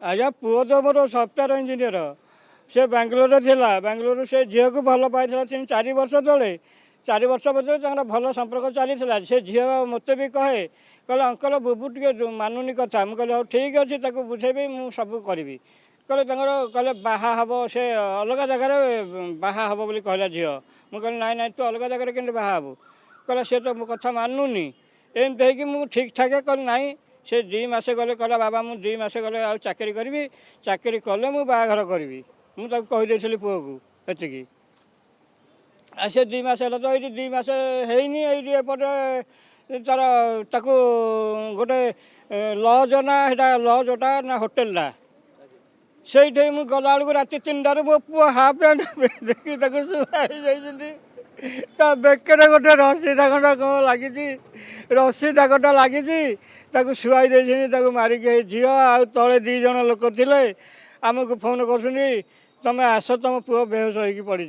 आज्ञा पुओ तो मोर सफ्टवेयर इंजीनियर से बांग्लोर थिला बांग्लोर से झील को भल पाई 4 वर्ष तले 4 वर्ष बदले भल संपर्क चली से झील मत भी कहे कहले अंकल बुबू टे मानुनी कथा मुझे हाँ ठीक अच्छे बुझेबी मुझ सब करी कहले कहले बाहा हम से अलग जगार बाहा हम बोली कहला झील मुझे नाई नाई तू अलग जगह के बाहा हबू कहला सी तो मो कथा मानुनी एमती हो ठीक ठाक कल नाई से 2 मास गले कहला बाबा मुझे 2 मास गले आ चाकरी करी चाकरी कले मुझे बाहाघर करी मुझे कहीदेली पुओ को एतिकी आ से 2 मास है तो ये 2 मास हैनी एपटे तार ताकू गोटे लज ना लजटा ना होटेलटा से मुझे गला बेलू राति 3टार मो पुओ हाफ पैंट देखी शुआई ता बेकरे गोटे रसी दागटा कौन लगी रसी दागटा लगी शुआई देखी मारिक झी आ तले 2 जन लोक थे आमको फोन कर तुम आस तुम पुओ बेहोश हो पड़ी।